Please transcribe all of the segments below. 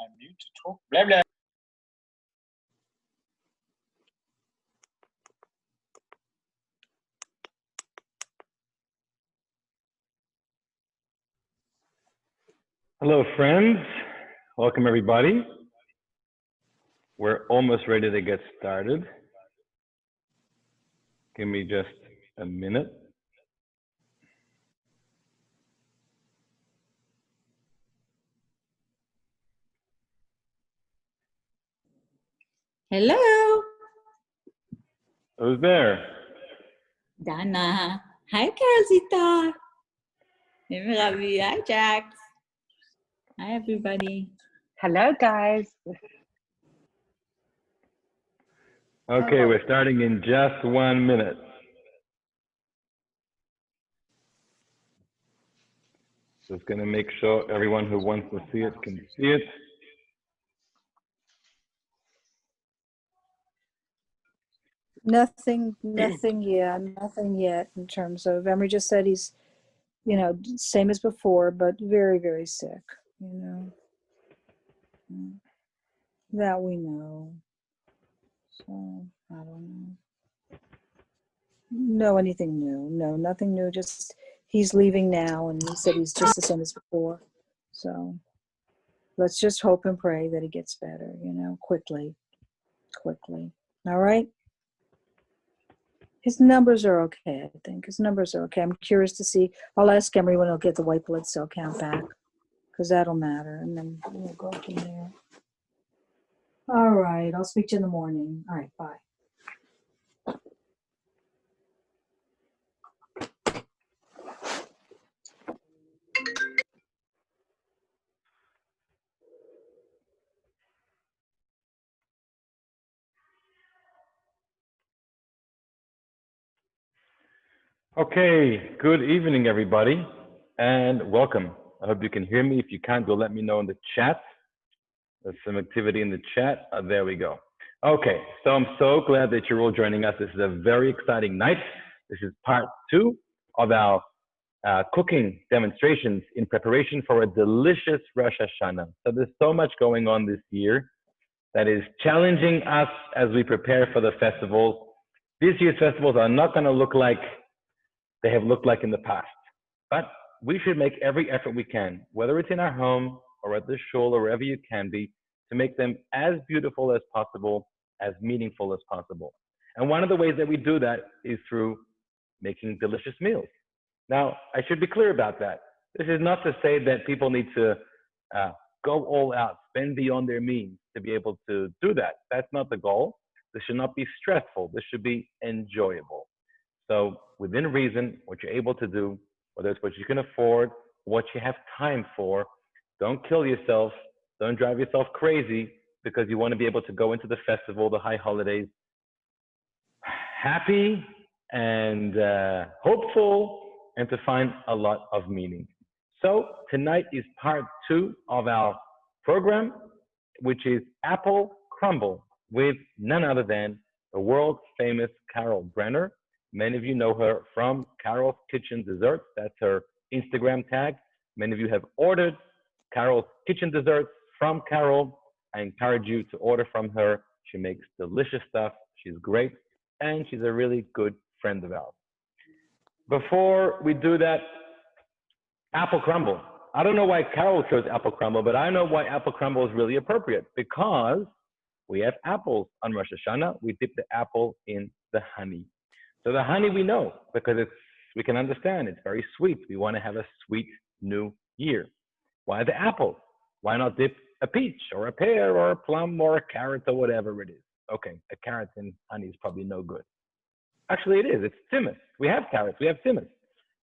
unmute to talk. Blah, blah. Hello, friends. Welcome, everybody. We're almost ready to get started. Give me just a minute. Hello. Who's there? Dana. Hi, Carlzita. Hey, Ravi. Hi, Jax. Hi, everybody. Hello, guys. Okay, we're starting in just 1 minute. Just going to make sure everyone who wants to see it can see it. Nothing yet in terms of, Emery just said he's, same as before, but very, very sick, that we know. So, I don't know anything new. No, nothing new, just he's leaving now, and he said he's just the same as before. So, let's just hope and pray that he gets better, quickly. All right? His numbers are okay, I think. His numbers are okay. I'm curious to see. I'll ask Emery when he'll get the white blood cell count back, because that'll matter, and then we'll go from there. All right. I'll speak to you in the morning. All right. Bye. Okay, good evening, everybody, and welcome. I hope you can hear me. If you can't, go let me know in the chat. There's some activity in the chat. There we go. Okay, so I'm so glad that you're all joining us. This is a very exciting night. This is part 2 of our cooking demonstrations in preparation for a delicious Rosh Hashanah. So there's so much going on this year that is challenging us as we prepare for the festivals. This year's festivals are not going to look like they have looked like in the past. But we should make every effort we can, whether it's in our home or at the shul or wherever you can be, to make them as beautiful as possible, as meaningful as possible. And one of the ways that we do that is through making delicious meals. Now, I should be clear about that. This is not to say that people need to go all out, spend beyond their means to be able to do that. That's not the goal. This should not be stressful. This should be enjoyable. So within reason, what you're able to do, whether it's what you can afford, what you have time for, don't kill yourself, don't drive yourself crazy because you want to be able to go into the festival, the high holidays, happy and hopeful, and to find a lot of meaning. So tonight is part 2 of our program, which is Apple Crumble, with none other than the world famous Carol Brener. Many of you know her from Carol's Kitchen Desserts. That's her Instagram tag. Many of you have ordered Carol's Kitchen Desserts from Carol. I encourage you to order from her. She makes delicious stuff. She's great. And she's a really good friend of ours. Before we do that, apple crumble. I don't know why Carol chose apple crumble, but I know why apple crumble is really appropriate, because we have apples on Rosh Hashanah. We dip the apple in the honey. So the honey we know, because we can understand it's very sweet. We want to have a sweet new year. Why the apple? Why not dip a peach or a pear or a plum or a carrot or whatever it is? Okay, a carrot in honey is probably no good. Actually, it is. It's tzimmus. We have carrots. We have tzimmus.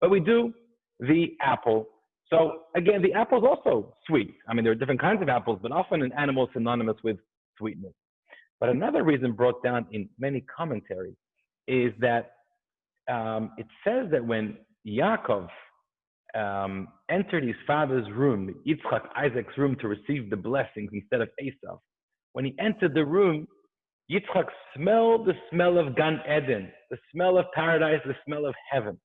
But we do the apple. So again, the apple is also sweet. I mean, there are different kinds of apples, but often an animal is synonymous with sweetness. But another reason brought down in many commentaries is that it says that when Yaakov entered his father's room, Yitzchak, Isaac's room, to receive the blessings instead of Esau, when he entered the room, Yitzchak smelled the smell of Gan Eden, the smell of paradise, the smell of heaven.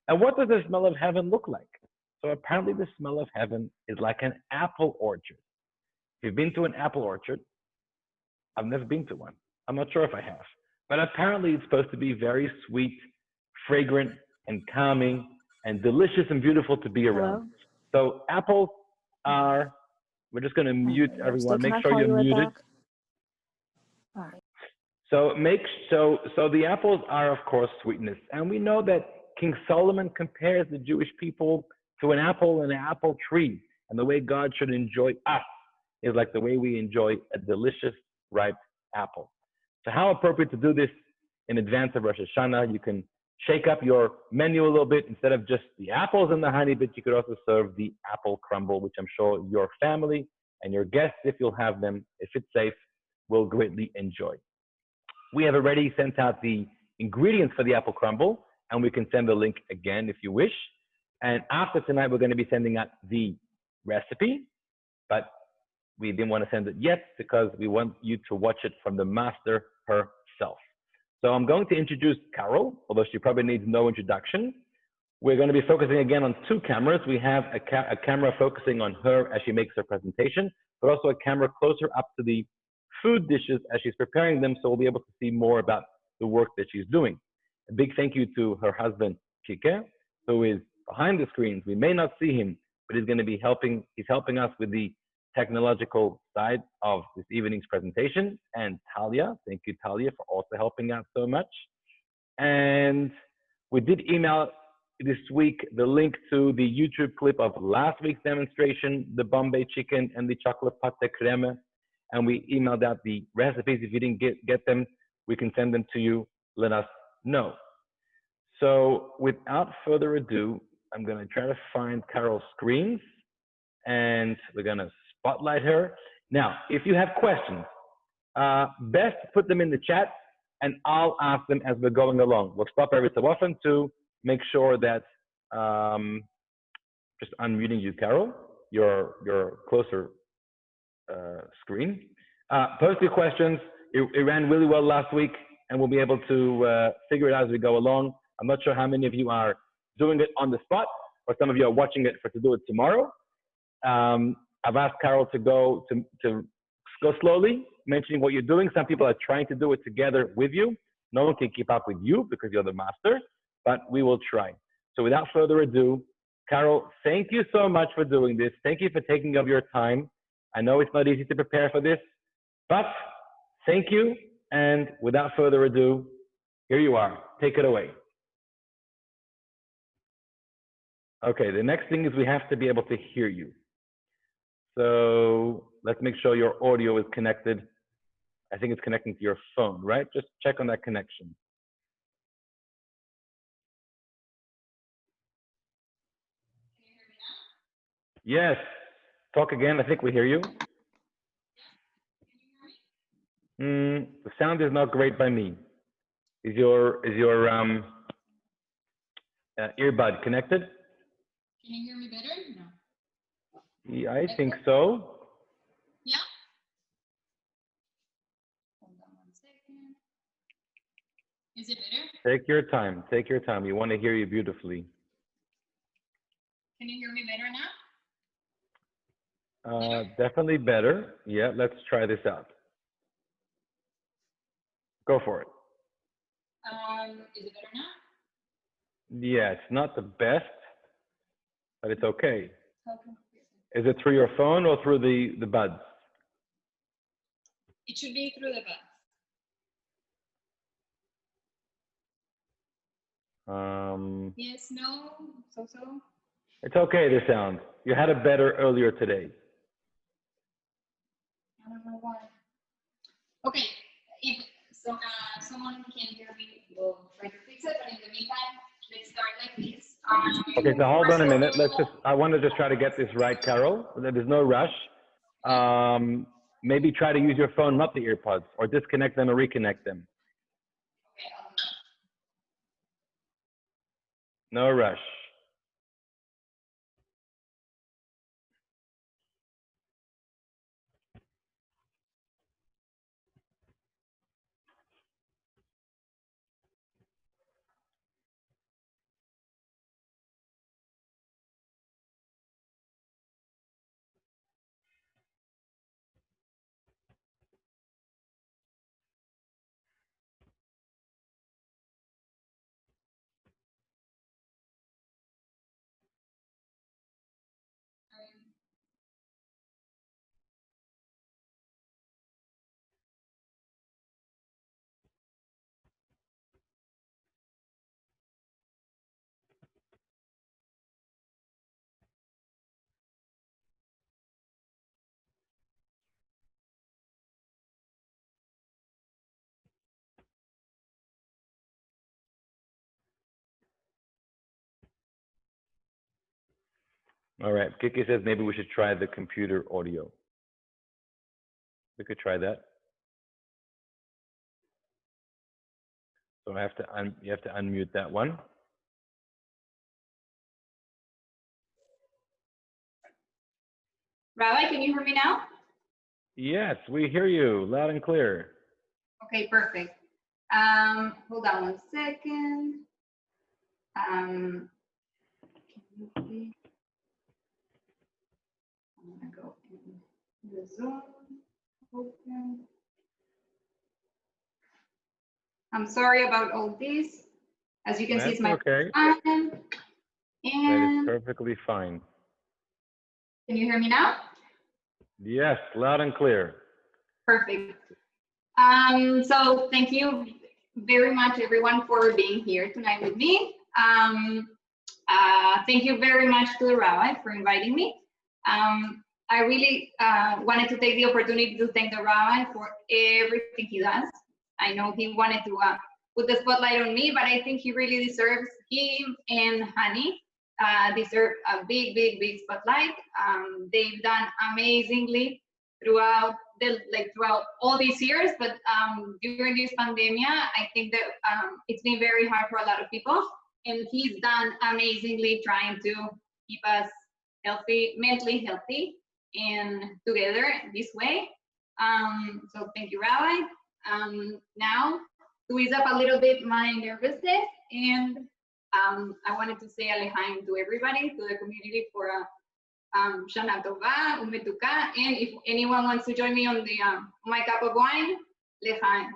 And what does the smell of heaven look like? So apparently the smell of heaven is like an apple orchard. you've been to an apple orchard, I've never been to one. I'm not sure if I have. But apparently it's supposed to be very sweet, fragrant, and calming, and delicious and beautiful to be around. Hello? So apples are, we're just going to mute everyone. Can Make I sure call you're you right muted. back? All right. So the apples are of course sweetness, and we know that King Solomon compares the Jewish people to an apple and an apple tree, and the way God should enjoy us is like the way we enjoy a delicious ripe apple. So how appropriate to do this in advance of Rosh Hashanah? You can shake up your menu a little bit. Instead of just the apples and the honey bit, you could also serve the apple crumble, which I'm sure your family and your guests, if you'll have them, if it's safe, will greatly enjoy. We have already sent out the ingredients for the apple crumble, and we can send the link again if you wish. And after tonight, we're going to be sending out the recipe, but we didn't want to send it yet because we want you to watch it from the master herself. So I'm going to introduce Carol, although she probably needs no introduction. We're going to be focusing again on two cameras. We have a camera focusing on her as she makes her presentation, but also a camera closer up to the food dishes as she's preparing them, so we'll be able to see more about the work that she's doing. A big thank you to her husband, Kike, who is behind the screens. We may not see him, but he's going to be helping. He's helping us with the technological side of this evening's presentation. And Talia, thank you, Talia, for also helping out so much. And we did email this week the link to the YouTube clip of last week's demonstration, the Bombay chicken and the chocolate pate creme. And we emailed out the recipes. If you didn't get them, we can send them to you. Let us know. So without further ado, I'm going to try to find Carol's screens, and we're going to spotlight her. Now, if you have questions, best put them in the chat, and I'll ask them as we're going along. We'll stop every so often to make sure that, just unmuting you, Carol, your closer screen. Post your questions. It ran really well last week, and we'll be able to figure it out as we go along. I'm not sure how many of you are doing it on the spot, or some of you are watching it to do it tomorrow. I've asked Carol to go slowly, mentioning what you're doing. Some people are trying to do it together with you. No one can keep up with you because you're the master, but we will try. So without further ado, Carol, thank you so much for doing this. Thank you for taking up your time. I know it's not easy to prepare for this, but thank you. And without further ado, here you are. Take it away. Okay, the next thing is we have to be able to hear you. So let's make sure your audio is connected. I think it's connecting to your phone, right? Just check on that connection. Yes. Talk again. I think we hear you. The sound is not great by me. Is your earbud connected? Can you hear me better? No. Yeah, I think so. Yeah. Hold on 1 second. Is it better? Take your time. Take your time. We want to hear you beautifully. Can you hear me better now? Definitely better. Yeah, let's try this out. Go for it. Is it better now? Yeah, it's not the best, but it's okay. Okay. Is it through your phone or through the buds? It should be through the bus. Yes, no, so. It's okay, the sound. You had it better earlier today. I don't know why. Okay, if someone can hear me, we'll try to fix it. But in the meantime, let's start like this. Okay, so hold on a minute. I want to just try to get this right, Carol. There's no rush. Maybe try to use your phone, not the earpods, or disconnect them or reconnect them. Okay, I'll do that. No rush. All right. Kiki says maybe we should try the computer audio. We could try that. So I have to you have to unmute that one. Rabbi, can you hear me now? Yes, we hear you loud and clear. Okay, perfect. Hold on one second. Can you please? I'm gonna go in the Zoom. Open. I'm sorry about all this. As you can see, it's my okay. time. That is perfectly fine. Can you hear me now? Yes, loud and clear. Perfect. So thank you very much, everyone, for being here tonight with me. Thank you very much to the Rabbi for inviting me. I really wanted to take the opportunity to thank the Rabbi for everything he does. I know he wanted to put the spotlight on me, but I think he really deserves, him and Hani deserve a big, big, big spotlight. They've done amazingly throughout throughout all these years, but during this pandemic, I think that it's been very hard for a lot of people, and he's done amazingly trying to keep us healthy, mentally healthy, and together this way. So thank you, Rabbi. Now, to ease up a little bit my nervousness, and I wanted to say Alejaim to everybody, to the community for Shana Tova, Umetuka, and if anyone wants to join me on the my cup of wine, Lechaim.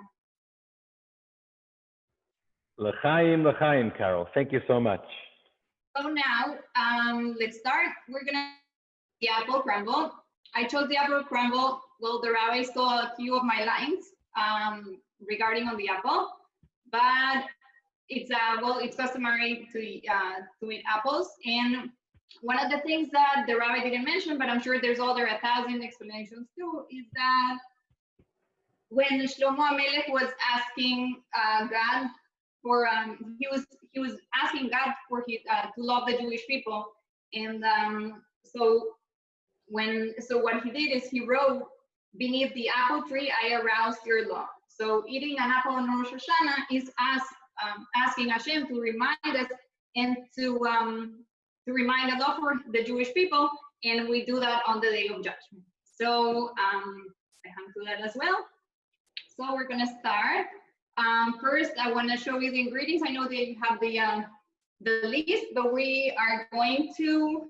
L'chaim, l'chaim, Carol. Thank you so much. So now, let's start. We're gonna the apple crumble. I chose the apple crumble. Well, the Rabbi stole a few of my lines regarding on the apple, but it's well, it's customary to eat apples. And one of the things that the Rabbi didn't mention, but I'm sure there's other 1,000 explanations too, is that when Shlomo HaMelech was asking God for, he was asking God for his, to love the Jewish people, and so what he did is he wrote, "Beneath the apple tree, I aroused your love." So eating an apple on Rosh Hashanah is asking Hashem to remind us and to remind the love for the Jewish people, and we do that on the Day of Judgment. So I have to do that as well. So we're gonna start. First, I want to show you the ingredients. I know that you have the list, but we are going to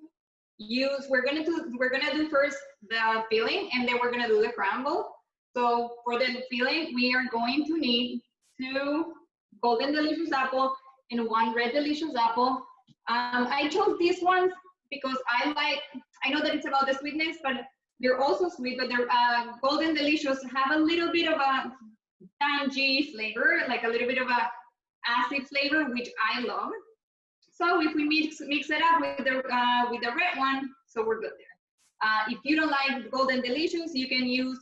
use. We're gonna do first the filling, and then we're gonna do the crumble. So for the filling, we are going to need 2 golden delicious apple and 1 red delicious apple. I chose these ones because I know that it's about the sweetness, but they're also sweet, but they're golden delicious have a little bit of a tangy flavor, like a little bit of a acid flavor, which I love. So if we mix it up with the red one, so we're good there. If you don't like golden delicious, you can use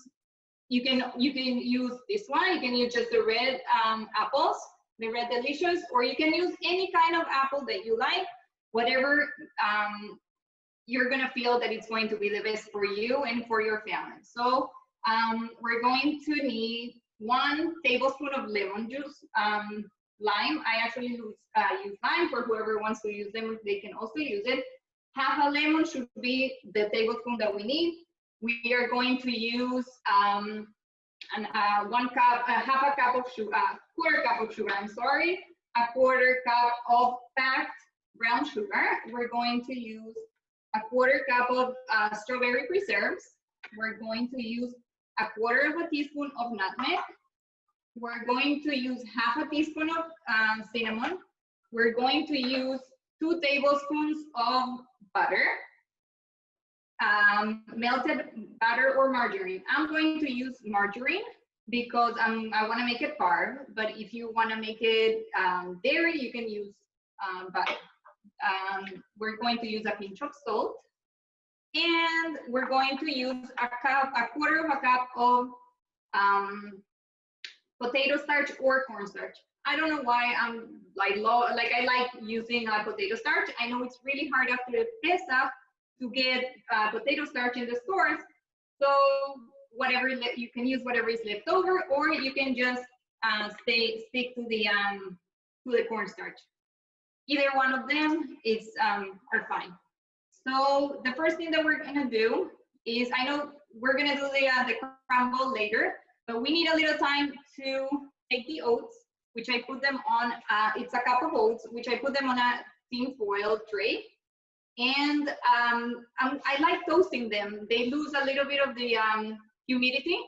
this one. You can use just the red apples, the red delicious, or you can use any kind of apple that you like, whatever you're gonna feel that it's going to be the best for you and for your family. So we're going to need 1 tablespoon of lemon juice, lime. I actually use lime. For whoever wants to use them, they can also use it. Half a lemon should be the tablespoon that we need. We are going to use 1 cup, half a cup of sugar, quarter cup of sugar, I'm sorry, a quarter cup of packed brown sugar. We're going to use a quarter cup of strawberry preserves. We're going to use a quarter of a teaspoon of nutmeg. We're going to use half a teaspoon of cinnamon. We're going to use 2 tablespoons of butter, melted butter or margarine. I'm going to use margarine because I want to make it carb, but if you want to make it dairy, you can use butter. We're going to use a pinch of salt, and we're going to use a quarter of a cup of potato starch or cornstarch. I don't know why I like using potato starch. I know it's really hard after the Pesach to get potato starch in the stores. So whatever you can use whatever is left over, or you can just stick to the cornstarch. Either one of them is are fine. So the first thing that we're gonna do is, I know we're gonna do the crumble later, but we need a little time to take the oats, which I put them on. It's a cup of oats, which I put them on a tin foil tray. And I like toasting them. They lose a little bit of the humidity.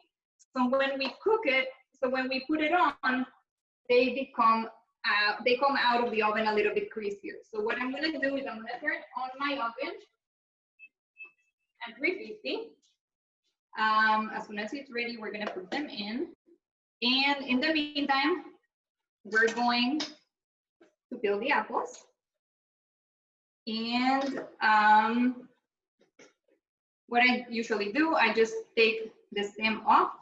So when we cook it, so when we put it on, they come out of the oven a little bit crispier. So what I'm gonna do is I'm gonna turn on my oven at 350. As soon as it's ready, we're gonna put them in. And in the meantime, we're going to peel the apples. And what I usually do, I just take the stem off.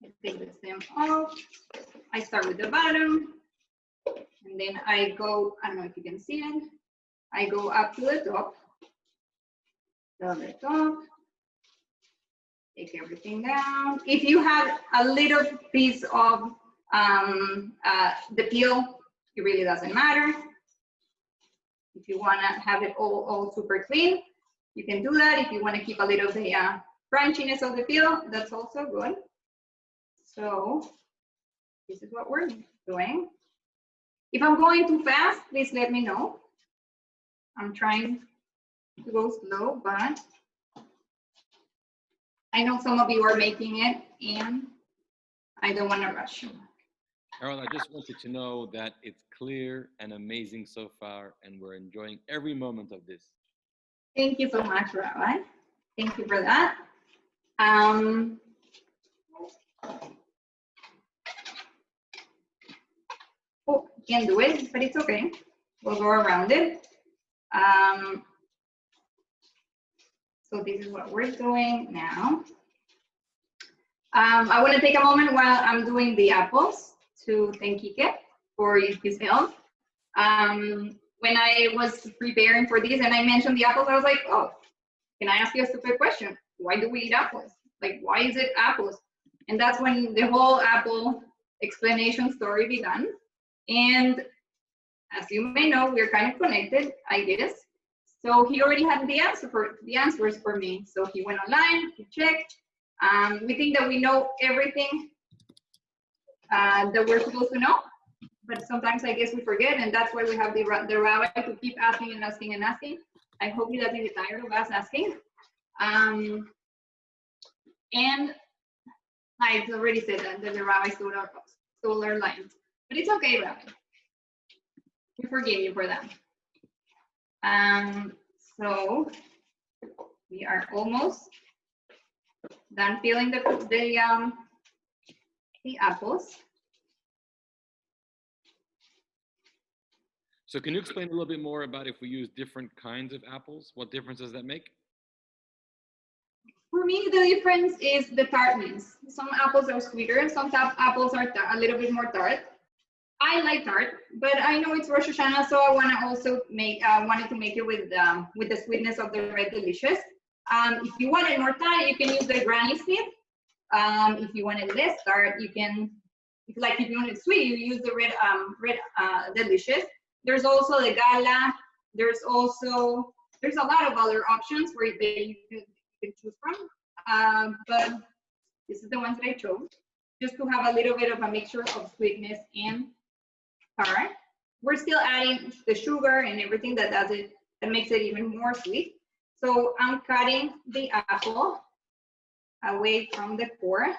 I take the stem off. I start with the bottom, and then I go, I don't know if you can see it, I go up to the top, take everything down. If you have a little piece of the peel, it really doesn't matter. If you want to have it all super clean, you can do that. If you want to keep a little of the crunchiness of the peel, that's also good. So this is what we're doing. If I'm going too fast, please let me know. I'm trying to go slow, but I know some of you are making it, and I don't want to rush you. Carol, I just wanted to know that it's clear and amazing so far, and we're enjoying every moment of this. Thank you so much, Rabbi. Thank you for that. Oh, can't do it, but it's okay. We'll go around it. So this is what we're doing now. I want to take a moment while I'm doing the apples to thank Kike for his help. When I was preparing for this and I mentioned the apples, I was like, oh, can I ask you a stupid question? Why do we eat apples? Like, why is it apples? And that's when the whole apple explanation story began. And as you may know, we're kind of connected, I guess. So he already had the answers for me. So he went online, he checked. We think that we know everything that we're supposed to know, but sometimes I guess we forget, and that's why we have the rabbi to keep asking and asking and asking. I hope he doesn't get tired of us asking. And I already said that the rabbi stole our lines, but it's okay, Rabbi. We forgive you for that. So we are almost done peeling the apples. So can you explain a little bit more about if we use different kinds of apples? What difference does that make? For me, the difference is the tartness. Some apples are sweeter, some apples are a little bit more tart. I like tart, but I know it's Rosh Hashanah, so I want to also wanted to make it with the sweetness of the Red Delicious. If you want it more tart, you can use the Granny Smith. If you want it less tart, you can, if you want it sweet, you use the Red Delicious. There's also the Gala. There's a lot of other options where you can choose from. But this is the ones that I chose, just to have a little bit of a mixture of sweetness and tart. We're still adding the sugar and everything that makes it even more sweet. So I'm cutting the apple away from the core.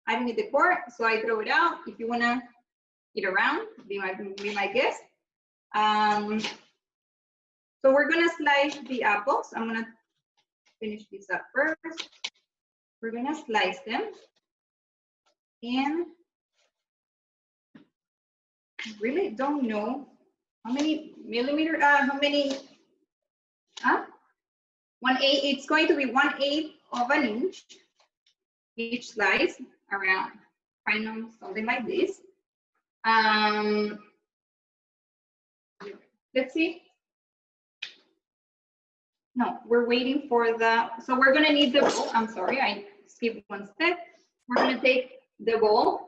I don't need the core, so I throw it out. If you wanna eat around, be my guest. So we're gonna slice the apples. I'm gonna finish this up first. We're gonna slice them, and I really don't know how many millimeter, it's going to be 1/8 of an inch each slice, around, something like this. Let's see. no, we're waiting for the, so we're gonna need the bowl. I'm sorry, I skipped one step. We're gonna take the bowl.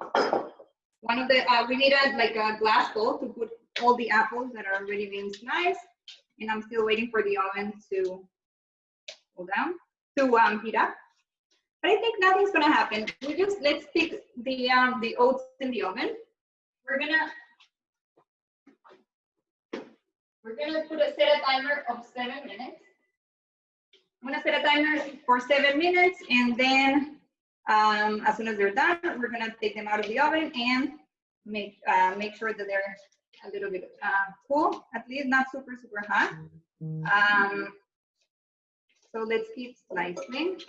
One of the, we need like a glass bowl to put all the apples that are already being sliced. And I'm still waiting for the oven to cool down, to heat up. But I think nothing's gonna happen. We just, let's stick the oats in the oven. We're gonna set a timer of 7 minutes. I'm gonna set a timer for 7 minutes, and then as soon as they're done, we're gonna take them out of the oven and make sure that they're a little bit cool, at least not super, super hot. So let's keep slicing.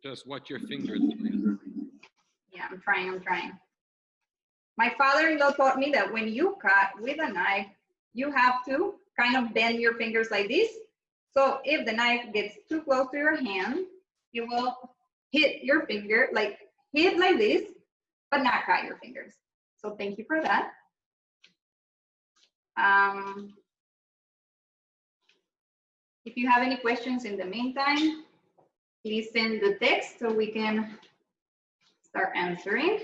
Just watch your fingers, please. Yeah, I'm trying. My father-in-law taught me that when you cut with a knife, you have to kind of bend your fingers like this. So if the knife gets too close to your hand, you will hit your finger, like hit like this, but not cut your fingers. So thank you for that. If you have any questions in the meantime, please send the text so we can start answering.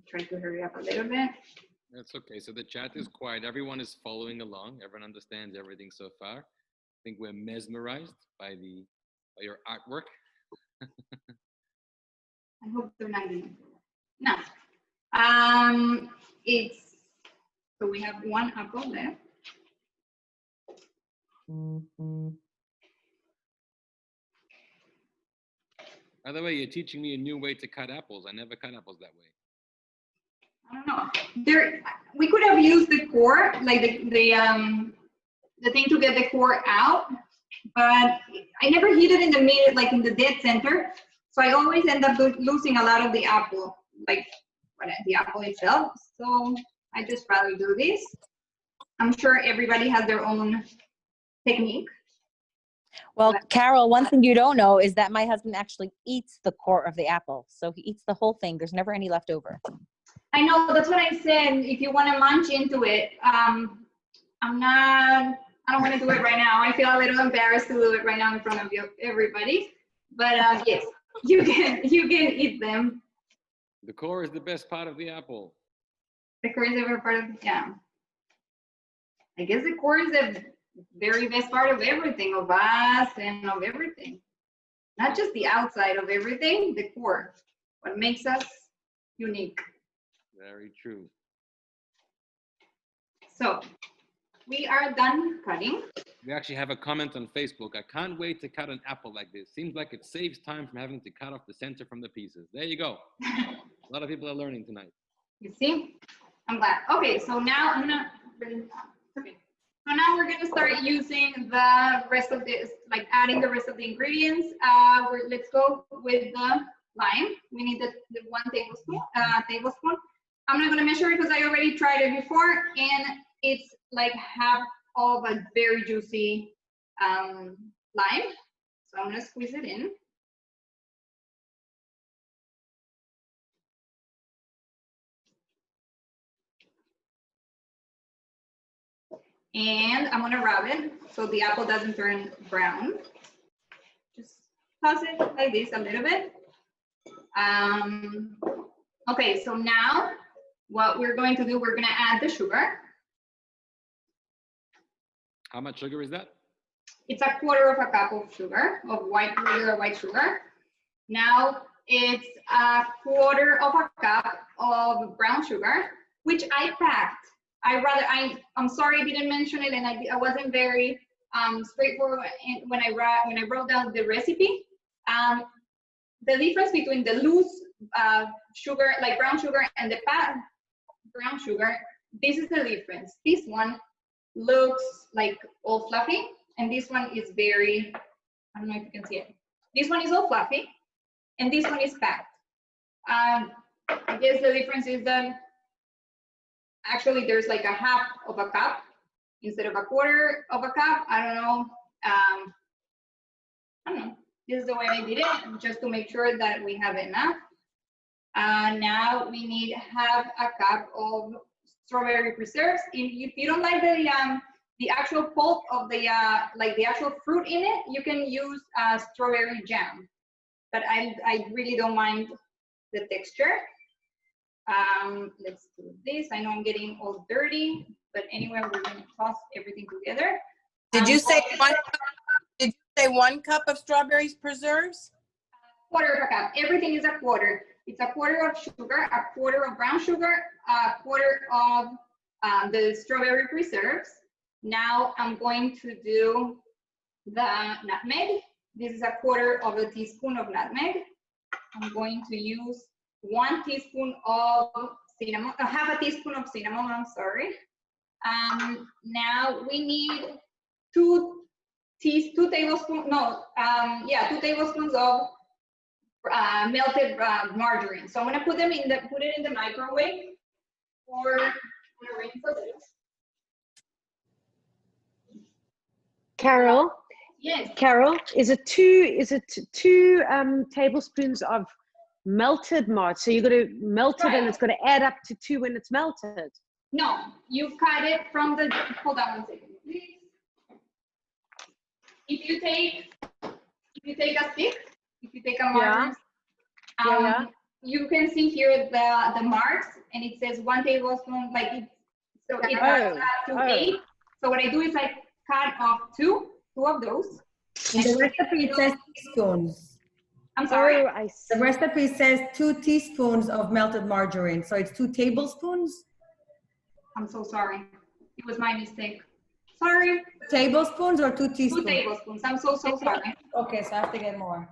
Try to hurry up a little bit. That's okay. So the chat is quiet. Everyone is following along. Everyone understands everything so far. I think we're mesmerized by your artwork. I hope they're not getting no. It's so we have one apple left. By the way, you're teaching me a new way to cut apples. I never cut apples that way. I don't know. We could have used the core, like the thing to get the core out, but I never heat it in the middle, like in the dead center. So I always end up losing a lot of the apple, like the apple itself. So I just rather do this. I'm sure everybody has their own technique. Well, Carol, one thing you don't know is that my husband actually eats the core of the apple. So he eats the whole thing. There's never any left over. I know, that's what I said. If you want to munch into it, I don't want to do it right now. I feel a little embarrassed to do it right now in front of everybody. But yes, you can eat them. The core is the best part of the apple. The core is the best part of, yeah. I guess the core is the very best part of everything, of us and of everything. Not just the outside of everything, the core. What makes us unique. Very true. So we are done cutting. We actually have a comment on Facebook. I can't wait to cut an apple like this. Seems like it saves time from having to cut off the center from the pieces. There you go. A lot of people are learning tonight. You see? I'm glad. Okay, so now I'm gonna okay. So now we're gonna start using the rest of this, like adding the rest of the ingredients. Let's go with the lime. We need the 1 tablespoon. I'm not gonna measure it because I already tried it before, and it's like half of a very juicy lime. So I'm gonna squeeze it in. And I'm gonna rub it so the apple doesn't turn brown. Just toss it like this a little bit. Okay, so now what we're going to do, we're gonna add the sugar. How much sugar is that? It's 1/4 cup of sugar, of regular white sugar. Now it's 1/4 cup of brown sugar, which I packed. I'm sorry I didn't mention it, and I wasn't very straightforward when I wrote down the recipe. The difference between the loose sugar, like brown sugar, and the packed brown sugar, this is the difference. This one looks like all fluffy, and this one is very, I don't know if you can see it. This one is all fluffy, and this one is packed. I guess the difference is that actually there's like 1/2 cup instead of 1/4 cup. I don't know. This is the way I did it, just to make sure that we have enough. Now we need 1/2 cup of strawberry preserves. If you don't like the actual pulp of the like the actual fruit in it, you can use strawberry jam. But I really don't mind the texture. Let's do this. I know I'm getting all dirty, but anyway, we're going to toss everything together. Did you say 1 cup of strawberries preserves? Quarter of a cup. Everything is a quarter. It's a quarter of sugar, a quarter of brown sugar, a quarter of the strawberry preserves. Now I'm going to do the nutmeg. This is a quarter of a teaspoon of nutmeg. I'm going to use 1 teaspoon of cinnamon, half a teaspoon of cinnamon, I'm sorry. Now we need 2 tablespoons of melted margarine. So I'm gonna put it in the microwave for Carol? Yes. Carol, is it two tablespoons of melted margarine? So you're going to melt it and it's going to add up to 2 when it's melted? No, you cut it from the, hold on 1 second, please. If you take a stick, if you take a margarine, you can see here the marks, and it says 1 tablespoon, like it, so it adds up to 8. So what I do is I cut off two of those. In the recipe it says teaspoons. I'm sorry. Oh, I see. The recipe says 2 teaspoons of melted margarine, so it's 2 tablespoons. I'm so sorry. It was my mistake. Sorry. Tablespoons or 2 teaspoons? 2 tablespoons. I'm so sorry. Okay, so I have to get more.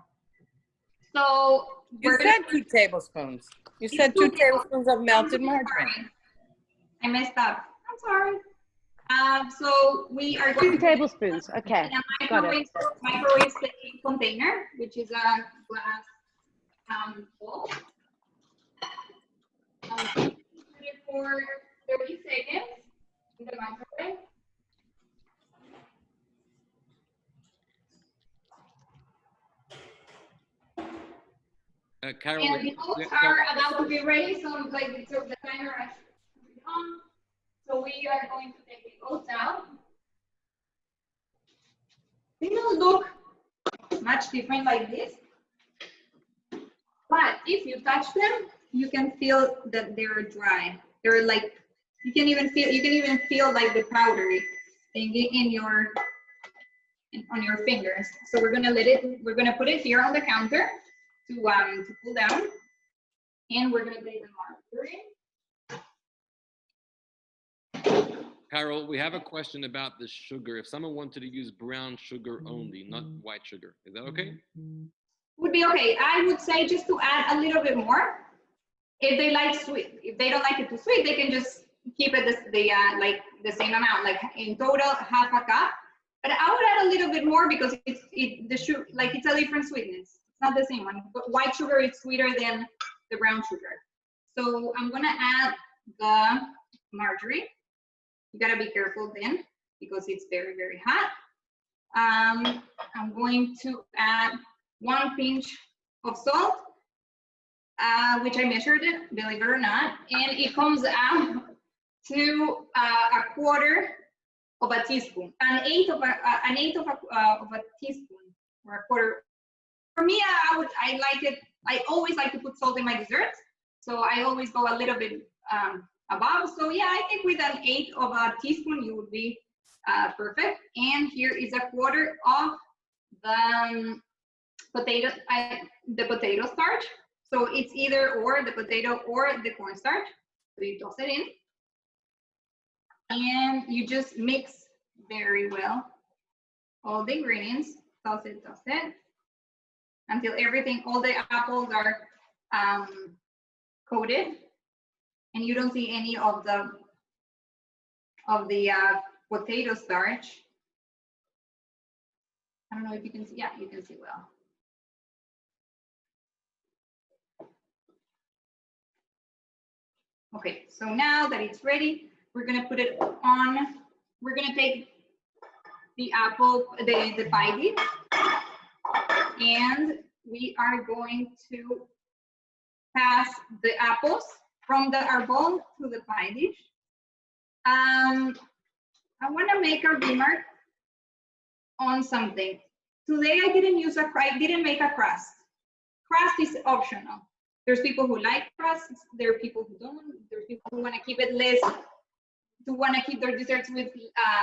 So You said 2 tablespoons. You said 2 tablespoons of melted margarine. I messed up. I'm sorry. So we are going 2 tablespoons. Okay. in a Got it. microwave container, which is a glass bowl. Put it for 30 seconds in the microwave. Carol, And the oats are about to be ready, so like so the timer has been on. So we are going to take the oats out. They don't look much different like this, but if you touch them, you can feel that they're dry. They're like you can even feel like the powdery thing on your fingers. So we're gonna put it here on the counter to cool down, and we're gonna take the margarine. Carol, we have a question about the sugar. If someone wanted to use brown sugar only, not white sugar, is that okay? Would be okay. I would say just to add a little bit more. If they like sweet, if they don't like it too sweet, they can just keep it like the same amount, like in total half a cup. But I would add a little bit more because it's a different sweetness. It's not the same one. But white sugar is sweeter than the brown sugar. So I'm gonna add the margarine. You gotta be careful then because it's very, very hot. I'm going to add 1 pinch of salt, which I measured it, believe it or not, and it comes out to a quarter of a teaspoon, an eighth of a teaspoon, or a quarter. For me, I like it. I always like to put salt in my desserts, so I always go a little bit above. So yeah, I think with an eighth of a teaspoon, you would be perfect. And here is a quarter of the potato starch. So it's either or the potato or the cornstarch. So you toss it in, and you just mix very well all the ingredients. Toss it, until all the apples are coated, and you don't see any of the potato starch. I don't know if you can see. Yeah, you can see well. Okay, so now that it's ready, we're gonna put it on. We're gonna take the apple, the pie dish, and we are going to pass the apples from our bowl to the pie dish. I want to make a remark on something. Today I didn't make a crust. Crust is optional. There's people who like crusts. There are people who don't. There's people who want to keep it less, who want to keep their desserts with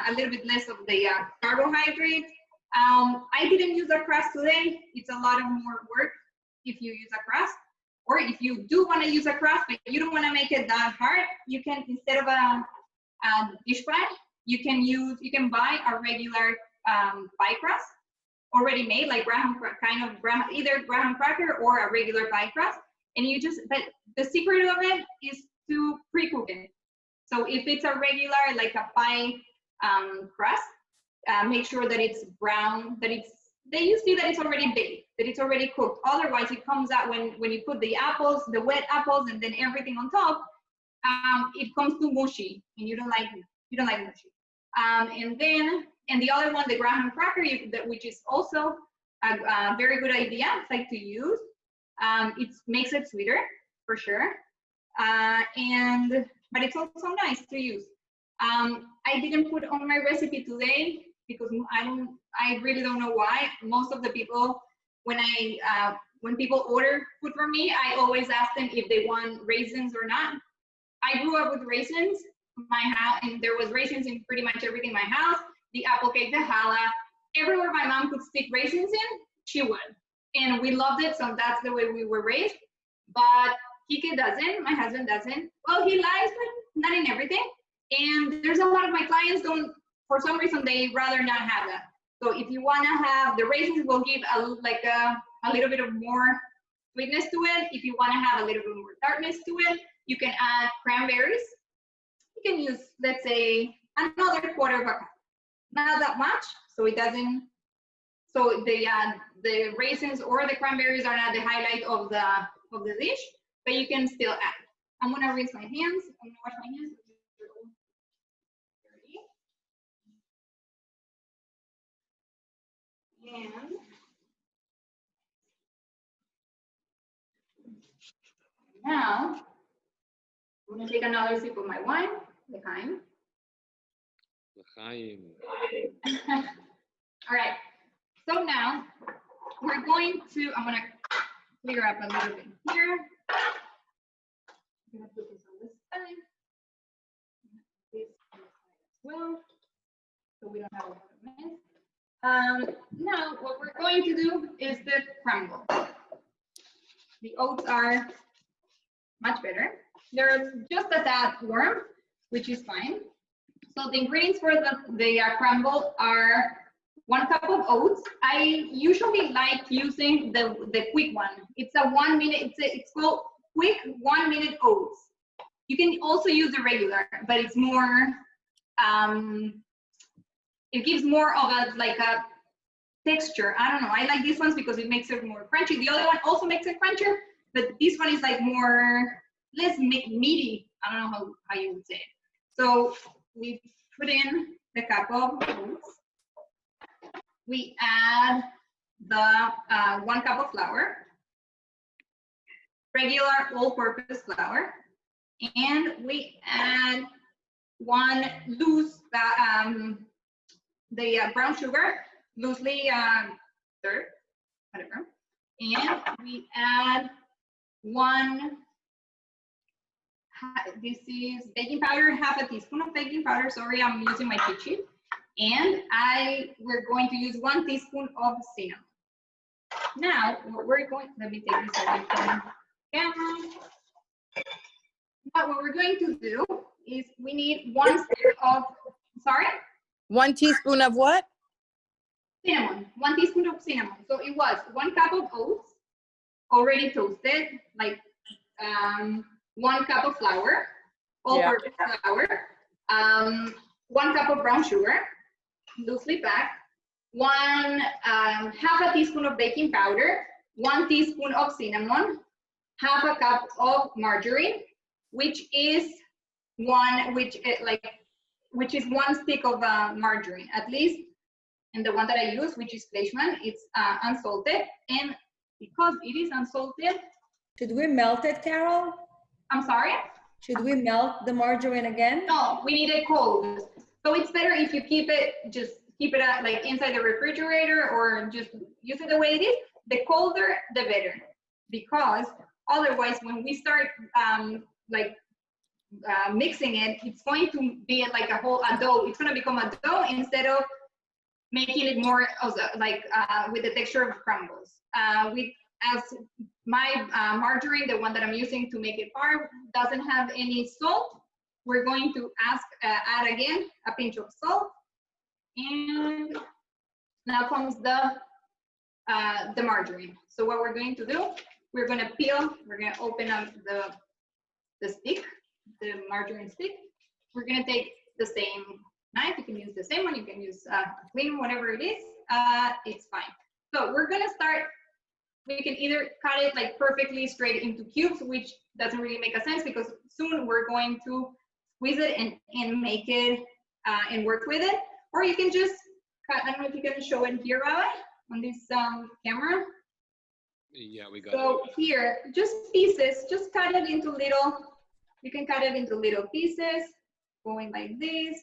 a little bit less of the carbohydrates. I didn't use a crust today. It's a lot of more work if you use a crust. Or if you do want to use a crust, but you don't want to make it that hard, you can, instead of a dish pad, you can buy a regular pie crust already made, like either graham cracker or a regular pie crust. And but the secret of it is to pre-cook it. So if it's a regular, like a pie crust, make sure that it's brown, that you see that it's already baked, that it's already cooked. Otherwise, it comes out when you put the apples, the wet apples, and then everything on top, it comes too mushy, and you don't like mushy. And the other one, the graham cracker, which is also a very good idea, to use. It makes it sweeter for sure, but it's also nice to use. I didn't put on my recipe today because I really don't know why. Most of the people, when people order food from me, I always ask them if they want raisins or not. I grew up with raisins in my house, and there was raisins in pretty much everything in my house. The apple cake, the challah, everywhere my mom could stick raisins in, she would. And we loved it, so that's the way we were raised. But Kike doesn't, my husband doesn't. Well, he likes, but not in everything. And there's a lot of my clients for some reason, they rather not have that. So if you want to have the raisins, will give a little bit of more sweetness to it. If you want to have a little bit more tartness to it, you can add cranberries. You can use, let's say, another quarter of a cup. Not that much, so it doesn't. So the raisins or the cranberries are not the highlight of the dish, but you can still add. I'm gonna rinse my hands. I'm gonna wash my hands. And now I'm gonna take another sip of my wine, L'chaim. L'chaim. All right. So now we're going to. I'm gonna clear up a little bit here. I'm gonna put this on this side. This on this side as well, so we don't have a lot of mess. Now what we're going to do is the crumble. The oats are much better. They're just a tad warm, which is fine. So the ingredients for the crumble are 1 cup of oats. I usually like using the quick one. It's a 1 minute. It's called quick 1 minute oats. You can also use the regular, but it's more. It gives more of a texture. I don't know. I like these ones because it makes it more crunchy. The other one also makes it crunchier, but this one is less meaty. I don't know how you would say it. So we put in the cup of oats. We add the 1 cup of flour, regular all-purpose flour, and we add 1 loose the brown sugar, loosely stirred, whatever. And we add 1, this is baking powder, half a teaspoon of baking powder. Sorry, I'm using my cheat sheet. And we're going to use 1 teaspoon of cinnamon. Now, what we're going, let me take this away from the camera. Now, what we're going to do is we need 1 stick of, sorry? 1 teaspoon of what? Cinnamon, 1 teaspoon of cinnamon. So it was 1 cup of oats, already toasted, 1 cup of flour, all-purpose flour, 1 cup of brown sugar, loosely packed, half a teaspoon of baking powder, 1 teaspoon of cinnamon, half a cup of margarine, which is 1 stick of margarine, at least. And the one that I use, which is Fleischmann, it's unsalted. And because it is unsalted. Should we melt it, Carol? I'm sorry? Should we melt the margarine again? No, we need it cold. So it's better if you keep it, just keep it at, like inside the refrigerator, or just use it the way it is. The colder, the better. Because otherwise, when we start mixing it, it's going to be like a dough. It's going to become a dough instead of making it more with the texture of crumbles. As my margarine, the one that I'm using to make it farm, doesn't have any salt, we're going to add again a pinch of salt. And now comes the margarine. So what we're going to do, we're going to open up the stick, the margarine stick. We're going to take the same knife. You can use the same one. You can use a clean, whatever it is. It's fine. So we're going to start. We can either cut it like perfectly straight into cubes, which doesn't really make a sense because soon we're going to squeeze it and make it and work with it. Or you can just cut. I don't know if you can show it here, Ravi, on this camera. Yeah, we got so it. Here, just pieces. Just cut it into little. You can cut it into little pieces, going like this,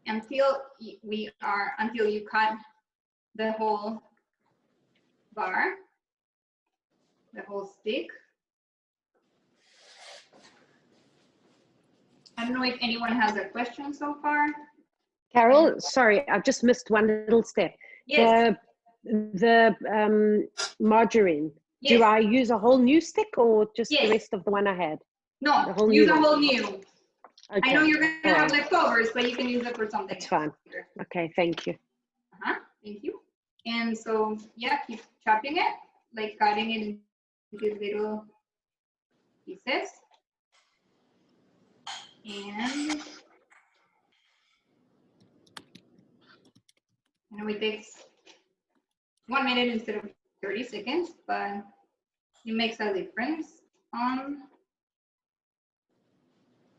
until you cut the whole bar, the whole stick. I don't know if anyone has a question so far. Carol, sorry, I've just missed one little step. Yes. The margarine. Yes. Do I use a whole new stick or just Yes. the rest of the one I had? No, whole use new a one. whole new. Okay. I know you're going to All have right. leftovers, but you can use it for something That's else. fine. Okay, thank you. Thank you. And so, yeah, keep chopping it, like cutting it into little pieces. And I know it takes 1 minute instead of 30 seconds, but it makes a difference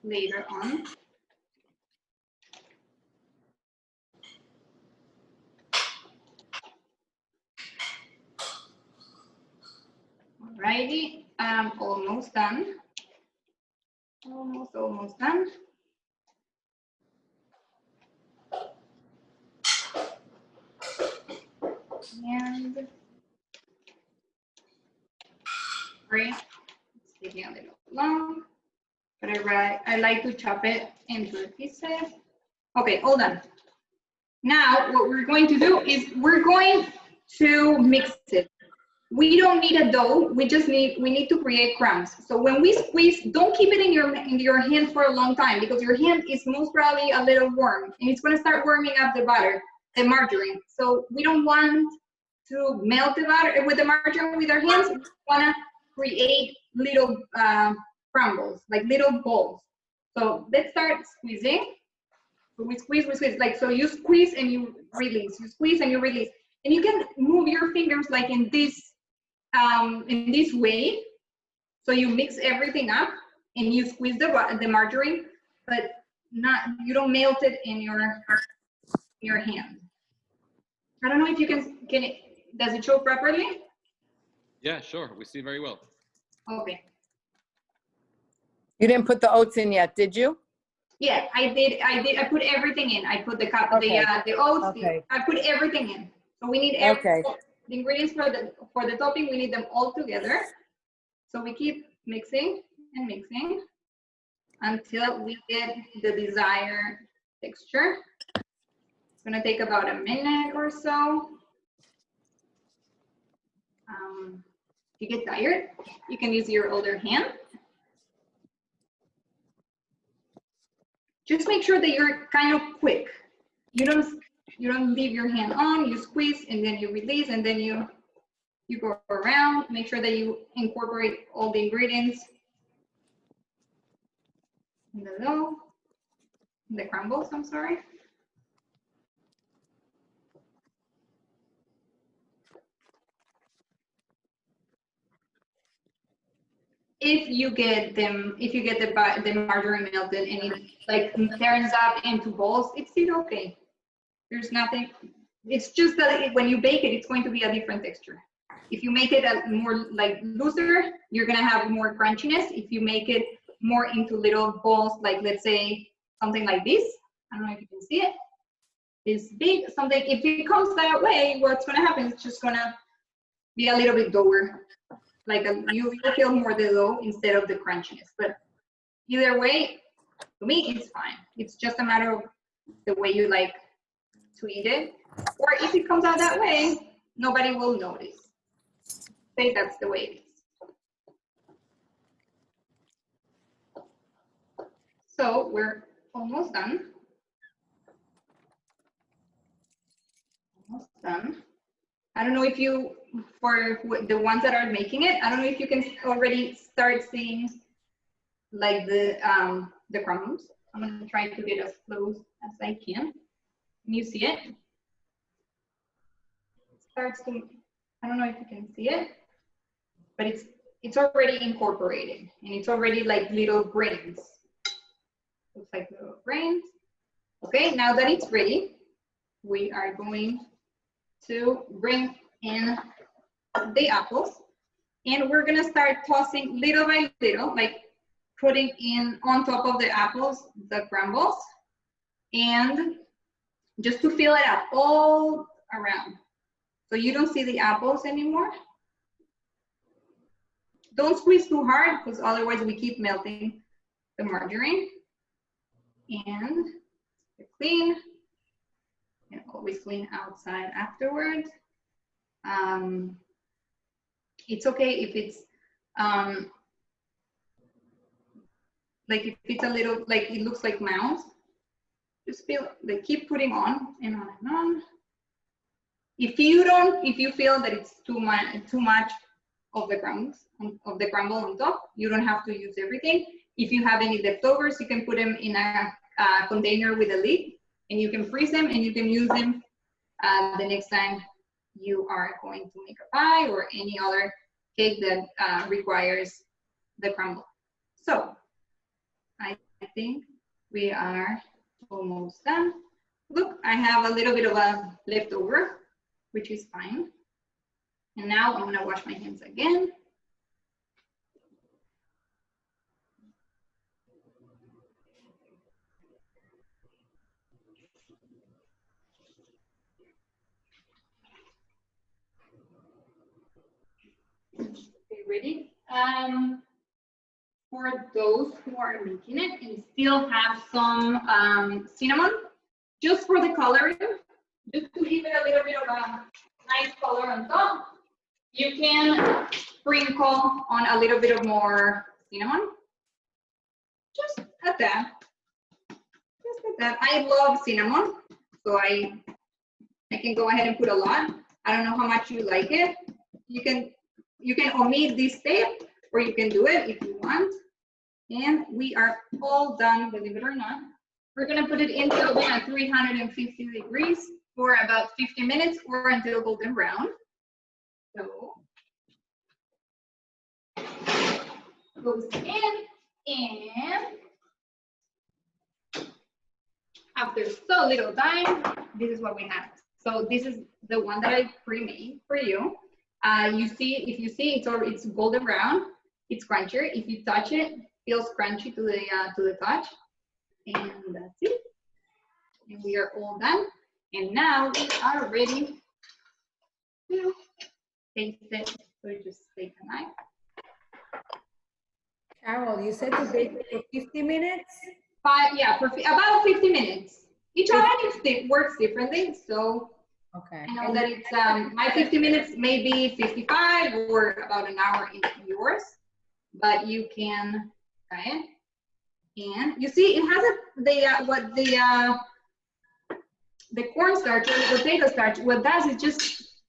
later on. Alrighty, I'm almost done. Almost done. And sorry, it's taking a little long, but I like to chop it into pieces. Okay, all done. Now what we're going to do is we're going to mix it. We don't need a dough. We need to create crumbs. So when we squeeze, don't keep it in your hand for a long time because your hand is most probably a little warm and it's going to start warming up the margarine. So we don't want to melt the butter with the margarine with our hands. We want to create little crumbles, like little balls. So let's start squeezing. So we squeeze, like, so you squeeze and you release, you squeeze and you release. And you can move your fingers like in this way. So you mix everything up and you squeeze the margarine, but you don't melt it in your hand. I don't know if you does it show properly? Yeah, sure. We see very well. Okay. You didn't put the oats in yet, did you? Yeah, I did. I put everything in. I put the Okay. the oats. Okay. I put everything in. So we need the ingredients for the topping. We need them all together. So we keep mixing and mixing until we get the desired texture. It's gonna take about a minute or so. If you get tired, you can use your other hand. Just make sure that you're kind of quick. You don't leave your hand on, you squeeze and then you release and then you go around. Make sure that you incorporate all the ingredients in the dough, in the crumbles, I'm sorry. If you get the margarine melted and it like turns up into balls, it's still okay. There's nothing. It's just that when you bake it, it's going to be a different texture. If you make it a more like looser, you're gonna have more crunchiness. If you make it more into little balls, like let's say something like this, I don't know if you can see it, this big something, if it comes that way, what's gonna happen is it's just gonna be a little bit dougher. Like you feel more the dough instead of the crunchiness. But either way, to me, it's fine. It's just a matter of the way you like to eat it. Or if it comes out that way, nobody will notice. Say that's the way it is. So we're almost done. Almost done. I don't know if you, for the ones that are making it, I don't know if you can already start seeing like the crumbs. I'm gonna try to get as close as I can. Can you see it? It starts to, I don't know if you can see it, but it's already incorporated and it's already like little grains. Looks like little grains. Okay, now that it's ready, we are going to bring in the apples and we're gonna start tossing little by little, like putting in on top of the apples, the crumbles, and just to fill it up all around. So you don't see the apples anymore. Don't squeeze too hard because otherwise we keep melting the margarine. And clean, and always clean outside afterwards. It's okay if it's like if it's a little, like it looks like mounds. Just feel like keep putting on and on and on. If you feel that it's too much of the crumbs of the crumble on top, you don't have to use everything. If you have any leftovers, you can put them in a container with a lid, and you can freeze them, and you can use them the next time you are going to make a pie or any other cake that requires the crumble. So I think we are almost done. Look, I have a little bit of a leftover, which is fine. And now I'm gonna wash my hands again. Okay, ready? For those who are making it and still have some cinnamon, just for the coloring, just to give it a little bit of a nice color on top, you can sprinkle on a little bit of more cinnamon. Just at that. Just at that. I love cinnamon, so I can go ahead and put a lot. I don't know how much you like it. You can omit this step, or you can do it if you want. And we are all done, believe it or not. We're gonna put it into the oven at 350 degrees for about 50 minutes or until golden brown. So, goes in, and after so little time, this is what we have. So this is the one that I pre-made for you. You see, if you see, it's golden brown. It's crunchier. If you touch it, it feels crunchy to the touch. And that's it. And we are all done. And now we are ready to taste it. So you just take a knife. Carol, you said to bake it for 50 minutes? Yeah, for about 50 minutes. Each oven works differently, so Okay. I know that it's my 50 minutes may be 55 or about an hour in yours, but you can try it. And you see, it has the cornstarch or the potato starch. What does it just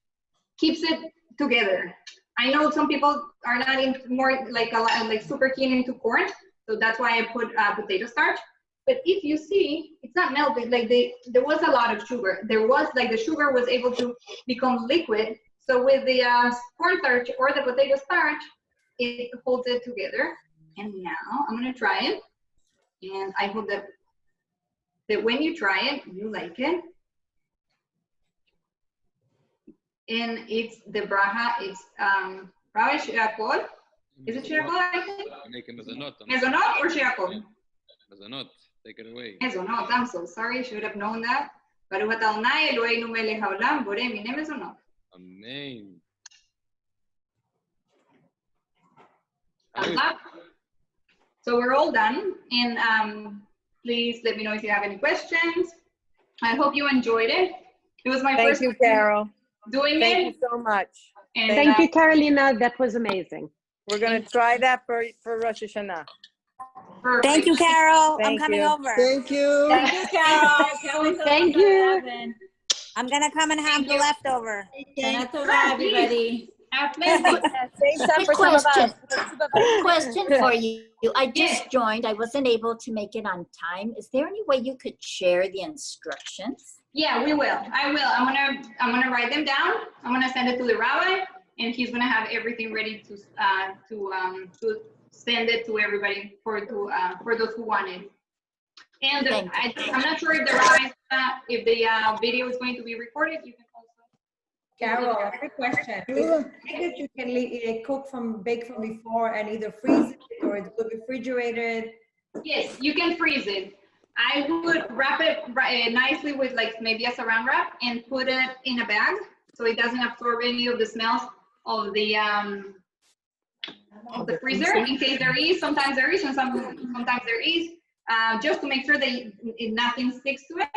keeps it together. I know some people are not more like super keen into corn, so that's why I put potato starch. But if you see, it's not melted. Like there was a lot of sugar. There was the sugar was able to become liquid. So with the cornstarch or the potato starch, it holds it together. And now I'm gonna try it, and I hope that when you try it, you like it. and it's the bracha. It's Rabbi Sheakol. Is it Sheakol? I think. Make a mezonot. Mezonot or Sheakol? Mezonot. Take it away. Mezonot. I'm so sorry. Should have known that. Baruch atah Adonai Eloheinu melech haolam borei minei mezonot. Amen. Thumbs up. So we're all done, and please let me know if you have any questions. I hope you enjoyed it. It was my first Thank you, Carol. doing Thank it. you so much. And, Thank you, Carolina. That was amazing. We're going to try that for Rosh Hashanah. perfect. Thank you, Carol. I'm Thank coming you. over. Thank you. Thank you, Carol. Thank you. I'm gonna come and have the leftover. Shana Tova, everybody. Have plenty. Save some Quick for some of question. us. Quick question for you. I Yes. just joined. I wasn't able to make it on time. Is there any way you could share the instructions? Yeah, we will. I will. I'm gonna write them down. I'm gonna send it to the rabbi, and he's gonna have everything ready to send it to everybody for those who want it. And Thank you. I'm not sure if the rabbi, if the video is going to be recorded. You can also. Carol, I have a question. Is it that you can bake from before and either freeze it or it's good refrigerated? Yes, you can freeze it. I would wrap it nicely with like maybe a saran wrap and put it in a bag so it doesn't absorb any of the smells of the freezer in case there is. Sometimes there is, and sometimes there is. Just to make sure that nothing sticks to it,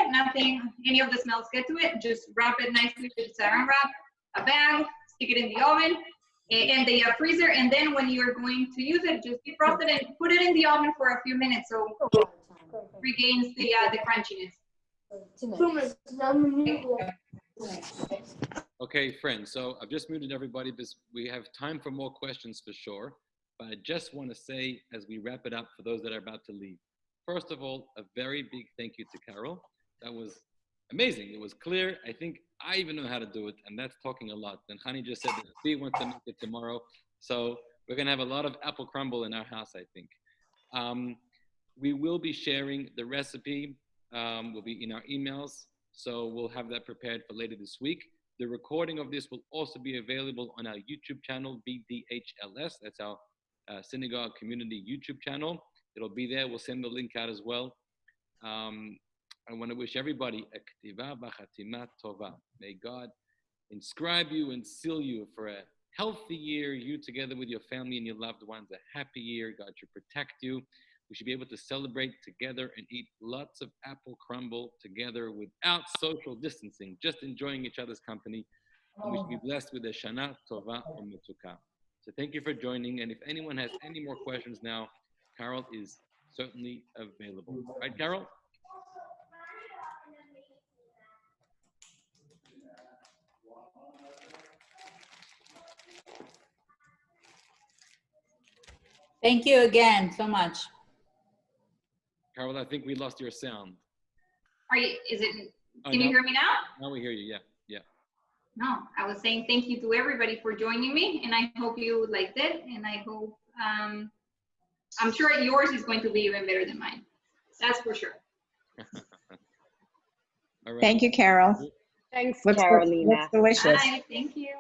any of the smells get to it. Just wrap it nicely with saran wrap, a bag, stick it in the oven, and the freezer. And then when you're going to use it, just defrost it and put it in the oven for a few minutes so it regains the crunchiness. Okay, friends. So I've just muted everybody because we have time for more questions for sure. But I just want to say, as we wrap it up, for those that are about to leave, first of all, a very big thank you to Carol. That was amazing. It was clear. I think I even know how to do it, and that's talking a lot. And Hani just said that we want to make it tomorrow. So we're going to have a lot of apple crumble in our house, I think. We will be sharing the recipe. Will be in our emails. So we'll have that prepared for later this week. The recording of this will also be available on our YouTube channel, BDHLS. That's our synagogue community YouTube channel. It'll be there. We'll send the link out as well. I want to wish everybody a k'tiva v'chatima tova. May God inscribe you and seal you for a healthy year, you together with your family and your loved ones, a happy year. God should protect you. We should be able to celebrate together and eat lots of apple crumble together without social distancing, just enjoying each other's company. And we should be blessed with a Shana Tova U'Metuka. So thank you for joining. And if anyone has any more questions now, Carol is certainly available. Right, Carol? Thank you again so much. Carol, I think we lost your sound. Can you no. hear me now? Now we hear you, yeah. No, I was saying thank you to everybody for joining me, and I hope you liked it, and I hope, I'm sure yours is going to be even better than mine. That's for sure. All right. Thank you, Carol. Thanks, Looks Carolina. delicious. Bye, thank you.